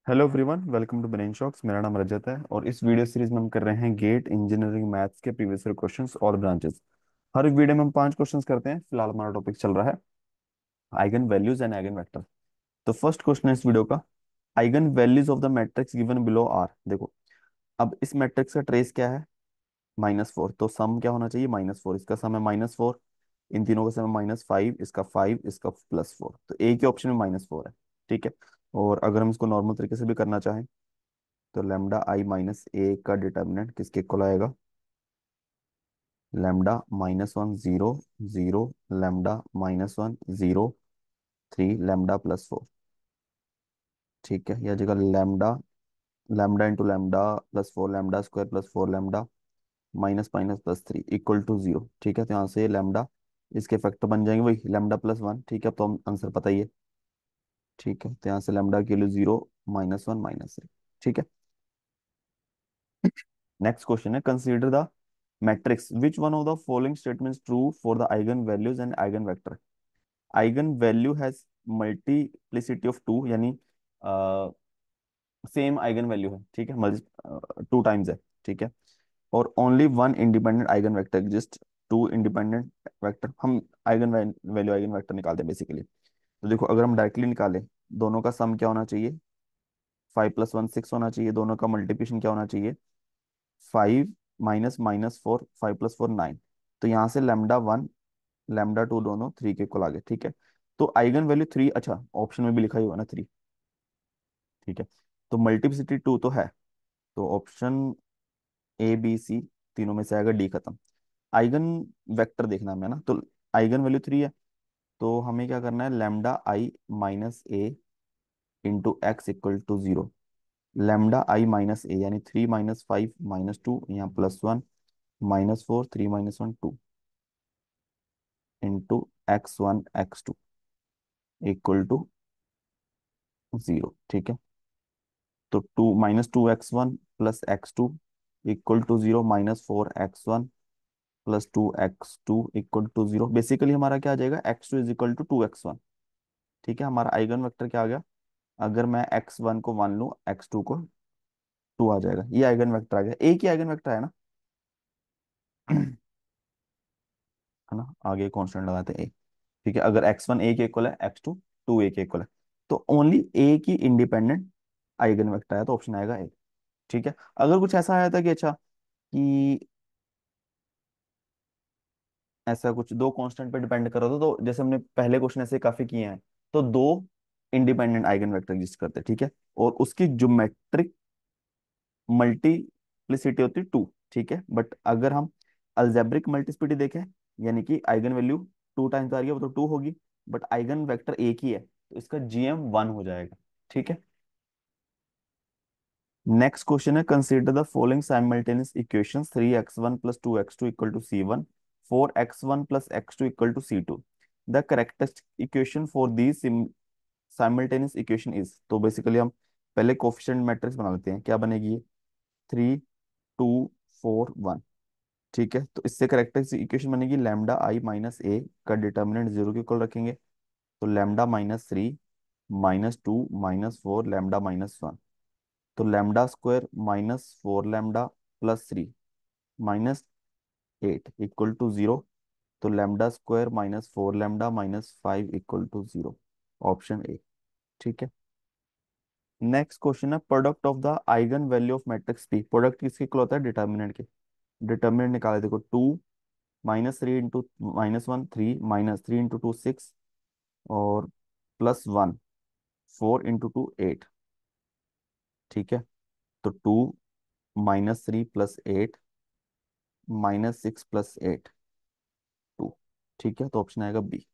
Hello everyone, welcome to Brain Shocks. मेरा नाम रजत है और इस वीडियो सीरीज में हम कर रहे हैं गेट इंजीनियरिंग मैथ्स के प्रीवियस ईयर क्वेश्चंस और ब्रांचेस। हर एक वीडियो में हम 5 क्वेश्चंस करते हैं। फिलहाल हमारा टॉपिक चल रहा है eigen values and eigen vector. तो फर्स्ट क्वेश्चन है इस वीडियो का, eigen values of the matrix given below are. देखो, अब इस मैट्रिक्स का ट्रेस क्या है? -4। तो सम क्या होना चाहिए? -4। इसका सम है -4, इन तीनों का सम है -5, इसका 5, इसका +4। तो एक ही ऑप्शन में -4 है। ठीक है। और अगर हम इसको नॉर्मल तरीके से भी करना चाहें तो लैम्डा आई माइनस ए का डिटर्मिनेंट किसके इक्वल आएगा? Lambda -1 0 0, lambda -1 0 3, lambda +4। ठीक है, यह जगह lambda, lambda into lambda +4, lambda square +4, lambda minus minus +3 equal to 0। ठीक है, तो यहाँ से लैम्डा, इसके फैक्टर बन जाएंगे वही लैम्डा +1। ठीक है, अब तो हम आंसर पता ही है। ठीक है, तो यहाँ से लैम्डा की वैल्यू 0, -1 -3। ठीक है। नेक्स्ट क्वेश्चन है, consider the matrix which one of the following statements true for the eigen values and eigen vector. Eigen value has multiplicity of two, यानी सेम आइगन वैल्यू है। ठीक है, 2 टाइम्स है। ठीक है, और only one independent eigen vector exist. Two independent vector, हम eigen value eigen vector निकालते हैं बेसिकली। तो देखो, अगर हम डायरेक्टली निकालें, दोनों का सम क्या होना चाहिए? 5 + 1 6 होना चाहिए। दोनों का मल्टीप्लिकेशन क्या होना चाहिए? 5 -4, 5 + 4 9। तो यहाँ से लैम्डा 1 लैम्डा 2 दोनों 3 के इक्वल आ गए। ठीक है, तो आइगन वैल्यू 3, अच्छा ऑप्शन में भी लिखा ही हुआ ना 3। ठीक है, तो मल्टीप्लिसिटी 2 तो है, तो ऑप्शन ए बी सी तीनों में से आएगा डी खत्म। आइगन वेक्टर देखना है हमें ना, तो आइगन वैल्यू 3 है, तो हमें क्या करना है? Lambda I minus A into X equal to 0। Lambda I minus A यानी 3 -5 -2, यहाँ +1 -4 3 -1 2 into x1 x2 equal to 0। ठीक है, तो -2 x1 plus x2 equal to 0, -4 x1 plus 2 x2 equal to 0। Basically हमारा क्या आ जाएगा? x2 is equal to 2 x1। ठीक है, हमारा आइगन वेक्टर क्या आ गया? अगर मैं x1 को 1 लूँ, x2 को 2 आ जाएगा। ये आइगन वेक्टर आ गया, एक ही आइगन वेक्टर है ना। है ना, आगे कांस्टेंट लगाते हैं a। ठीक है, अगर x1 ए के इक्वल है, x2 2 ए के इक्वल है, तो ओनली ए की इंडिपेंडेंट आइगन वेक्टर है, तो ऑप्शन आएगा ए। ठीक है, अगर कुछ ऐसा आया था कि अच्छा कि ऐसा कुछ दो कांस्टेंट पे डिपेंड कर रहा था, तो जैसे हमने पहले क्वेश्चन ऐसे काफी किए हैं, तो दो इंडिपेंडेंट आइगन वेक्टर एग्जिस्ट करते हैं। ठीक है, और उसकी ज्योमेट्रिक मल्टीप्लिसिटी होती है 2। ठीक है, बट अगर हम अलजेब्रिक मल्टीप्लिसिटी देखें, यानी कि आइगन वैल्यू 2 टाइम्स आ रही है, वो तो 2 होगी, बट आइगन वेक्टर एक ही है, तो इसका जीएम 1 हो जाएगा। ठीक है। नेक्स्ट क्वेश्चन है, consider the following simultaneous equations 3x1 + 2x2 equal to c1, 4x1 + x2 equal to c2। The correctest equation for these simultaneous equation is. तो बेसिकली हम पहले कोफिशिएंट मैट्रिक्स बना लेते हैं। क्या बनेगी ये? 3 2 4 1। ठीक है, तो इससे करेक्टेस्ट इक्वेशन बनेगी लैम्डा आई माइनस ए का डिटर्मिनेंट 0 के इक्वल रखेंगे, तो लैम्डा -3 -2 -4 लैम्डा -1। तो lambda square -4 lambda +3 -8 equal to 0। तो lambda square -4 lambda -5 equal to 0, option A. ठीक है। नेक्स्ट क्वेश्चन है, product of the eigen value of matrix P. Product किसके इक्वल होता है? डिटर्मिनेंट के। डिटर्मिनेंट निकाले, देखो 2 -3 इंटू -1 3 -3 इंटू 2 6 और +1 4 इंटू 2 8। ठीक है, तो 2 -3 + 8 -6 + 8 2। ठीक है, तो ऑप्शन आएगा बी।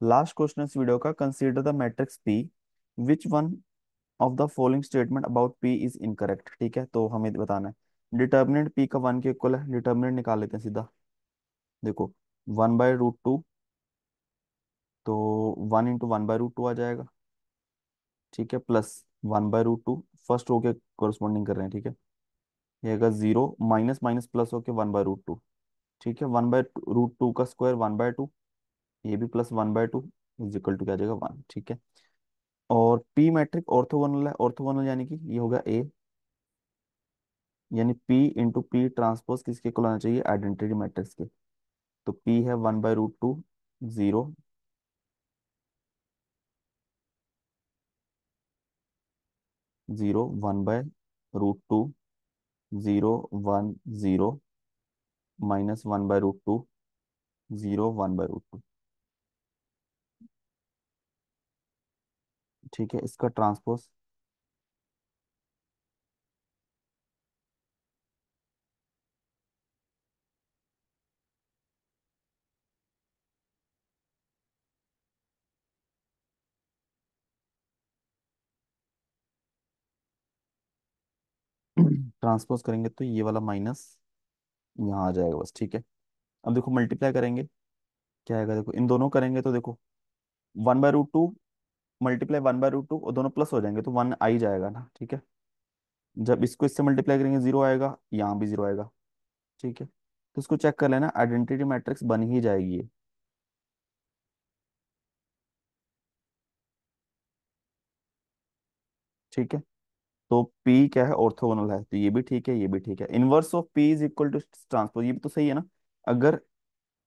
लास्ट क्वेश्चन इस वीडियो का, consider the matrix P which one of the following statement about P is incorrect. ठीक है, तो हमें बताना है डिटर्मिनेंट पी का 1 के इक्वल है। डिटर्मिनेंट निकाल लेते हैं सीधा। देखो, 1/√2, तो 1 इंटू 1/√2 आ जाएगा। ठीक है, प्लस 1/√2, फर्स्ट रो के कोरस्पॉन्डिंग कर रहे हैं। ठीक है, ये आएगा 0 माइनस माइनस प्लस होके 1/√2। ठीक है, 1/√2 का स्क्वायर 1/2, ये भी प्लस 1/2 इज इक्वल टू क्या आ जाएगा 1। ठीक है, और पी मैट्रिक ऑर्थोगोनल है, ऑर्थोगोनल यानी कि ये होगा ए, यानी पी इंटू पी ट्रांसपोज किसके इक्वल आना चाहिए, आइडेंटिटी मैट्रिक्स के। तो पी है 1/√2, 0, 0, 1/√2, 0, 1, 0, -1/√2, 0, 1/√2। ठीक है, इसका ट्रांसपोज ट्रांसपोज करेंगे तो ये वाला माइनस यहाँ आ जाएगा बस। ठीक है, अब देखो मल्टीप्लाई करेंगे, क्या आएगा, देखो इन दोनों करेंगे तो देखो 1/√2 मल्टीप्लाई 1/√2, और दोनों प्लस हो जाएंगे तो 1 आ ही जाएगा ना। ठीक है, जब इसको इससे मल्टीप्लाई करेंगे 0 आएगा, यहाँ भी 0 आएगा। ठीक है, तो इसको चेक कर लेना, आइडेंटिटी मैट्रिक्स बन ही जाएगी ये। ठीक है, तो P क्या है, ऑर्थोगोनल है, तो ये भी ठीक है, ये भी ठीक है। Inverse of P is equal to transpose, ये भी तो सही है ना। अगर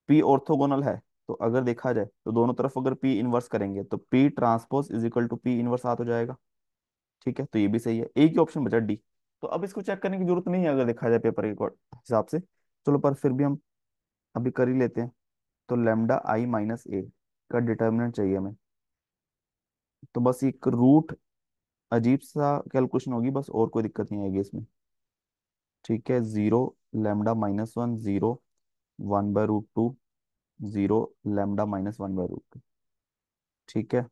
P ऑर्थोगोनल है, तो अगर देखा जाए तो दोनों तरफ अगर P इनवर्स करेंगे तो P transpose is equal to P inverse हाथ हो जाएगा। ठीक है, तो ये भी सही है, एक ही ऑप्शन बचा डी। तो अब इसको चेक करने की जरूरत नहीं है अगर देखा जाए पेपर के हिसाब से, चलो पर फिर भी हम अभी कर ही लेते हैं। तो λ(i - a) का डिटर्मिनेंट चाहिए हमें। तो बस एक रूट अजीब सा कैलकुलेशन होगी बस, और कोई दिक्कत नहीं आएगी इसमें। ठीक है, 0, λ-1, 0, 1/√2, 0, λ-1/√2। ठीक है,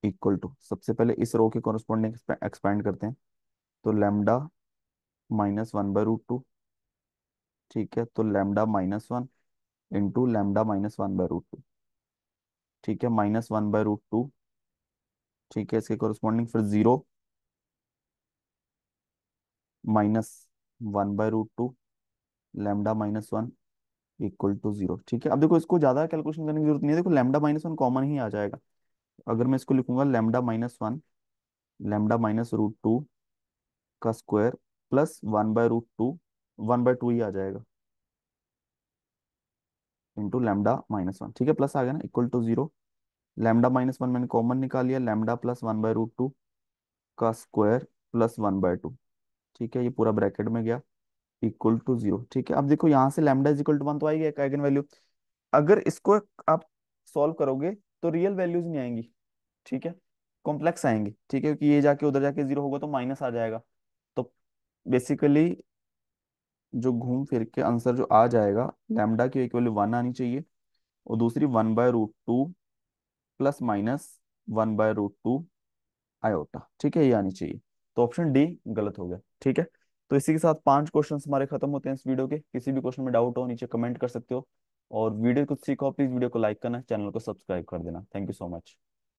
इक्वल टू, सबसे पहले इस रो के कॉरस्पॉन्डिंग एक्सपेंड करते हैं। तो λ-1/√2। ठीक है, तो λ-1 इंटू λ-1/√2। ठीक है, -1/√2। ठीक है, इसके कॉरस्पॉन्डिंग फिर 0, -1/√2, λ-1 इक्वल टू 0। ठीक है, अब देखो इसको ज्यादा कैलकुलेशन करने की जरूरत नहीं है, देखो λ-1 कॉमन ही आ जाएगा। अगर मैं इसको लिखूंगा λ-1, λ-√2 का स्क्वायर प्लस 1/√2, 1/2 ही आ जाएगा, इंटू λ-1। ठीक है, प्लस आ गया ना, इक्वल टू 0। λ-1 मैंने कॉमन निकाल लिया, λ प्लस 1/√2 का स्क्वायर प्लस 1/2। ठीक है, ये पूरा ब्रैकेट में गया, इक्वल टू 0। ठीक है, अब देखो यहाँ से लैम्डा इज इक्वल टू 1 तो आएगी एक आइगन वैल्यू। अगर इसको आप सॉल्व करोगे तो रियल वैल्यूज नहीं आएंगी। ठीक है, कॉम्प्लेक्स आएंगी। ठीक है, क्योंकि ये जाके उधर जाके 0 होगा तो माइनस आ जाएगा। तो बेसिकली जो घूम फिर के आंसर जो आ जाएगा, लैम्डा की एक वैल्यू 1 आनी चाहिए, और दूसरी 1/√2 प्लस माइनस 1/√2 आयोटा। ठीक है, ये आनी चाहिए। तो ऑप्शन डी गलत हो गया। ठीक है, तो इसी के साथ 5 क्वेश्चंस हमारे खत्म होते हैं इस वीडियो के। किसी भी क्वेश्चन में डाउट हो नीचे कमेंट कर सकते हो, और वीडियो कुछ सीखो प्लीज वीडियो को लाइक करना, चैनल को सब्सक्राइब कर देना। Thank you so much.